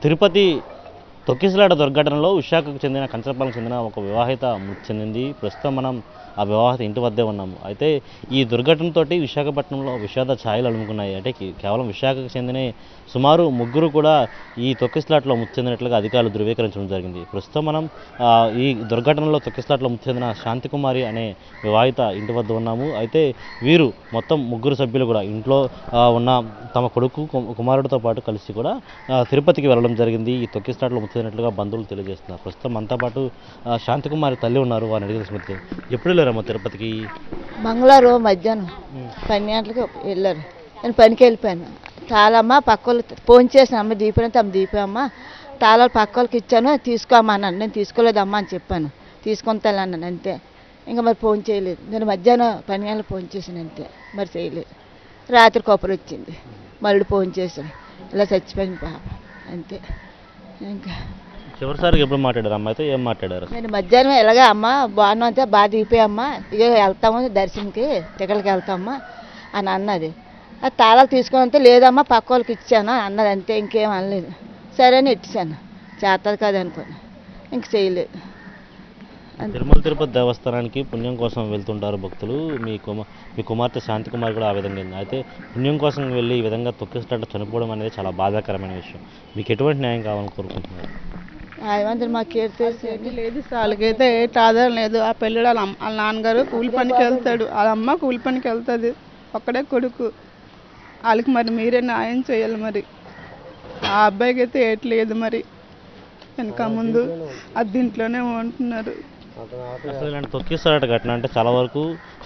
తిరుపతి తొక్కిసలాట దుర్ఘటనలో విశాఖకు చెందిన కంచరపాలెంకు చెందిన ఒక వివాహిత మృతి చెందింది. ప్రస్తుతం మనం ఆ వివాహిత ఇంటి వద్దే ఉన్నాము. అయితే ఈ దుర్ఘటనతోటి విశాఖపట్నంలో విషాద ఛాయలు అలుముకున్నాయి. అంటే కేవలం విశాఖకు చెందిన సుమారు ముగ్గురు కూడా ఈ తొక్కిసలాటలో మృతి చెందినట్లుగా అధికారులు ధృవీకరించడం జరిగింది. ప్రస్తుతం మనం ఈ దుర్ఘటనలో తొక్కిసలాటలో మృతి చెందిన శాంతికుమారి అనే వివాహిత ఇంటి వద్ద ఉన్నాము. అయితే వీరు మొత్తం ముగ్గురు సభ్యులు కూడా ఇంట్లో ఉన్న తమ కొడుకు కుమారుడితో పాటు కలిసి కూడా తిరుపతికి వెళ్ళడం జరిగింది. ఈ తొక్కిసలాటలో మృతి చెందినట్లుగా బంధువులు తెలియజేస్తున్నారు. ప్రస్తుతం మనతో పాటు శాంతికుమారి తల్లి ఉన్నారు. వారిని అడిగిన స్మృతి ఎప్పుడు వెళ్ళారమ్మా తిరుపతికి? మంగళవారం మధ్యాహ్నం 12 గంటలకు వెళ్ళారు. నేను పనికి వెళ్ళిపోయాను. తాళమ్మ పక్క వాళ్ళు ఫోన్ చేసిన అమ్మ దీపని తమ దీపమ్మ తాళాలు పక్క వాళ్ళకి ఇచ్చాను తీసుకోమ్మా అన్నాను. నేను తీసుకోలేదమ్మా అని చెప్పాను. తీసుకుంటాను అన్నాను అంతే. ఇంకా మరి ఫోన్ చేయలేదు. నేను మధ్యాహ్నం 12 గంటలకు ఫోన్ చేశాను అంతే. మరి చేయలేదు. రాత్రి కొబ్బరి వచ్చింది. మళ్ళీ ఫోన్ చేశాను. ఇలా చచ్చిపోయింది పాప అంతే. ఇంకా చివరిసారికి ఎప్పుడు మాట్లాడారు అమ్మ? అయితే ఏం మాట్లాడారు? నేను మధ్యాహ్నం ఎలాగా అమ్మ బాగున్నా అంతే బాగా దిగిపోయమ్మా ఇక వెళ్తాము దర్శనంకి టికెట్కి వెళ్తామమ్మా అని అన్నది. ఆ తాళాలు తీసుకుని లేదమ్మా పక్క వాళ్ళకి ఇచ్చాను అన్నది అంతే. ఇంకేం అనలేదు. సరే అని ఇచ్చాను. చేస్తుంది కదా అనుకోని ఇంక చేయలేదు. తిరుమల తిరుపతి దేవస్థానానికి పుణ్యం కోసం వెళ్తుంటారు భక్తులు. మీ కుమార్తె శాంతికుమారి కూడా ఆ విధంగా అయింది. అయితే పుణ్యం కోసం వెళ్ళి ఈ విధంగా తొక్కిసలాట చనిపోవడం అనేది చాలా బాధాకరమైన విషయం. మీకు ఎటువంటి న్యాయం కావాలని కోరుకుంటున్నారు? ఆయమందరూ మాకు లేదు సార్. వాళ్ళకైతే ఏ ఆధారం లేదు. ఆ పిల్లడు వాళ్ళ నాన్నగారు కూలి పనికి వెళ్తాడు, వాళ్ళ అమ్మ కూలి పనికి వెళ్తుంది. ఒక్కడే కొడుకు. వాళ్ళకి మరి మీరే న్యాయం చేయాలి. మరి ఆ అబ్బాయికి అయితే ఏట్లేదు. మరి వెనక ముందు అది దీంట్లోనే ఉంటున్నారు. అసలు ఇలాంటి తొక్కిసలాట ఘటన అంటే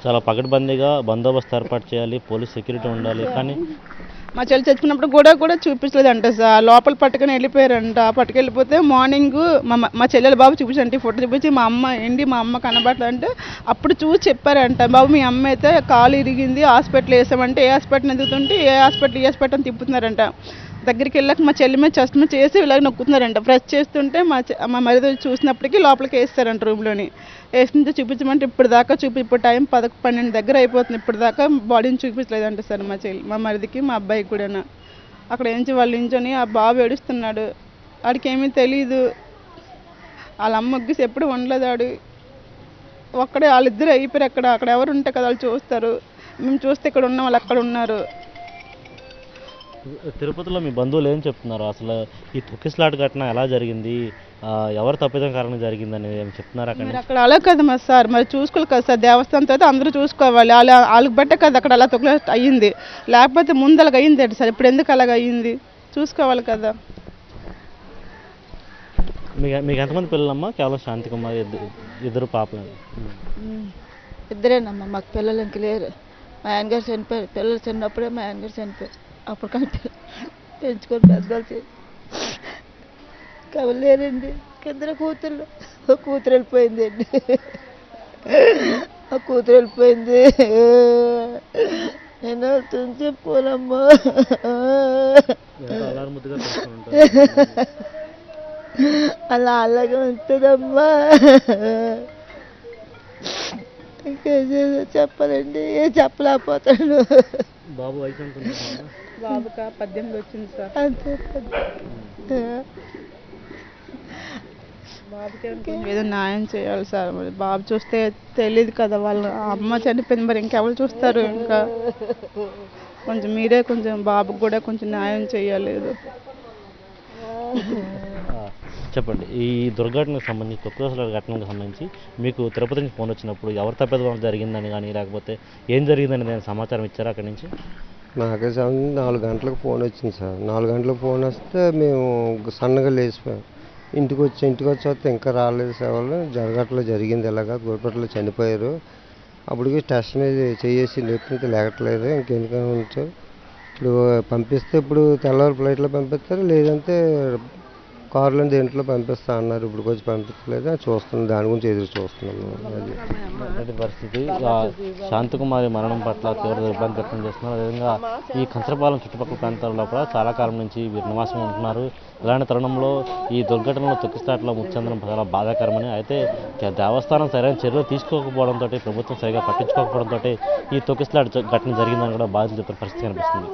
చాలా పకడ్బందీగా బందోబస్తు ఏర్పాటు చేయాలి, పోలీస్ సెక్యూరిటీ ఉండాలి. కానీ మా చెల్లి చచ్చిపోయినప్పుడు కూడా చూపించలేదంట సార్. లోపల పట్టుకొని వెళ్ళిపోయారంట. పట్టుకెళ్ళిపోతే మార్నింగ్ మా చెల్లెల బాబు చూపించండి ఫోటో చూపించి మా అమ్మ కనబడలేదంటే అప్పుడు చూసి చెప్పారంట, బాబు మీ అమ్మ అయితే కాలు ఇరిగింది హాస్పిటల్ వేసామంటే ఏ హాస్పిటల్ ఎదుగుతుంటే ఏ హాస్పిటల్ అని తిప్పుతున్నారంట. దగ్గరికి వెళ్ళాక మా చెల్లి మీద చస్మ చేసి ఇలాగ నొక్కుతున్నారంట. ప్రెస్ చేస్తుంటే మా మరిది చూసినప్పటికీ లోపలికి వేస్తారంట రూమ్లోని. వేస్తుంటే చూపించమంటే ఇప్పుడు టైం 12 దగ్గర అయిపోతుంది. ఇప్పుడు దాకా బాడీని చూపించలేదంట సార్ మా మరిదికి మా అబ్బాయికి కూడా. అక్కడ వాళ్ళు నించొని ఆ బాబు ఏడుస్తున్నాడు. వాడికి ఏమీ తెలీదు. వాళ్ళ అమ్మ ముగ్గిసి ఎప్పుడు ఉండలేదు. వాడు ఒక్కడే వాళ్ళిద్దరు అయిపోయారు. అక్కడ ఎవరు ఉంటే కదా వాళ్ళు చూస్తారు. మేము చూస్తే ఇక్కడ ఉన్న వాళ్ళు అక్కడ ఉన్నారు. తిరుపతిలో మీ బంధువులు ఏం చెప్తున్నారు? అసలు ఈ తొక్కిసలాట ఘటన ఎలా జరిగింది, ఎవరు తప్పిదం కారణంగా జరిగింది అనేది ఏమి చెప్తున్నారు? అక్కడ అలా కదా మరి సార్. మరి చూసుకోవాలి కదా సార్. దేవస్థానంతో అయితే అందరూ చూసుకోవాలి. వాళ్ళకి బట్టే కదా అక్కడ అలా తొక్కిసలాట అయ్యింది. లేకపోతే ముందు అలాగ అయ్యింది అంటే సార్. ఇప్పుడు ఎందుకు అలాగ అయ్యింది చూసుకోవాలి కదా. మీకు ఎంతమంది పిల్లలమ్మా? కేవలం శాంతికుమారి ఇద్దరు పాపలు? ఇద్దరేనమ్మా. మాకు పిల్లలు ఇంక లేరు. మా ఆయనగారు చనిపోయారు. పిల్లలు చిన్నప్పుడే మా ఆయనగారు చనిపోయారు. అప్పుడు కానీ పెంచుకొని పెద్దలు కవలేరండి. కింద కూతురు వెళ్ళిపోయింది అండి. ఆ కూతురు వెళ్ళిపోయింది. నేను వెళ్తుంది చెప్పుకోనమ్మా. అలా అలాగే ఉంటుందమ్మా. చెప్పాలండి ఏం చెప్పలేకపోతాడు. బాబు వయసు ఉంటుంది? బాబుకా 18 వచ్చింది సార్. అంతే. బాబుకి ఏదో న్యాయం చేయాలి సార్. మరి బాబు చూస్తే తెలియదు కదా. వాళ్ళ అమ్మ చనిపోయింది. మరి ఇంకెవరు చూస్తారు? ఇంకా మీరే బాబుకి కూడా న్యాయం చేయలేదు. చెప్పండి. ఈ దుర్ఘటనకు సంబంధించి తొక్కిసలాట ఘటనకు సంబంధించి మీకు తిరుపతి నుంచి ఫోన్ వచ్చినప్పుడు ఎవరి తప్పిదం జరిగిందని కానీ లేకపోతే ఏం జరిగిందని నేను సమాచారం ఇచ్చారా అక్కడి నుంచి? నాకే 4 గంటలకు ఫోన్ వచ్చింది సార్. 4 గంటలకు ఫోన్ వస్తే మేము సన్నగా లేచిపోయాం. ఇంటికి వచ్చి ఇంకా రాలేదు. సేవలు జరిగింది ఇలాగా గోపట్లో చనిపోయారు. అప్పటికి టెస్ట్ మీద చేసి లేకపోతే లేకట్లేదు. ఇంకెందుకని ఉంచు ఇప్పుడు పంపిస్తే ఇప్పుడు తెల్లవారు ఫ్లైట్లో పంపిస్తారు, లేదంటే కారులో దేంట్లో పంపిస్తా అన్నారు. ఇప్పుడు వచ్చి పంపించలేదు. చూస్తున్నాం, దాని గురించి ఎదురు చూస్తున్నాము. అది పరిస్థితి. శాంతికుమారి మరణం పట్ల తీవ్ర ఇబ్బంది వ్యక్తం చేస్తున్నారు. అదేవిధంగా ఈ కంచరపాలెం చుట్టుపక్కల ప్రాంతాల్లో కూడా చాలా కాలం నుంచి వీరు నివాసం ఉంటున్నారు. ఇలాంటి తరుణంలో ఈ దుర్ఘటనలో తొక్కిసలాటలో మృతి చెందడం చాలా బాధాకరమని. అయితే దేవస్థానం సరైన చర్యలు తీసుకోకపోవడంతో, ప్రభుత్వం సరిగా పట్టించుకోకపోవడంతో ఈ తొక్కిసలాట ఘటన జరిగిందని కూడా బాధితులు చెప్పిన పరిస్థితి కనిపిస్తుంది.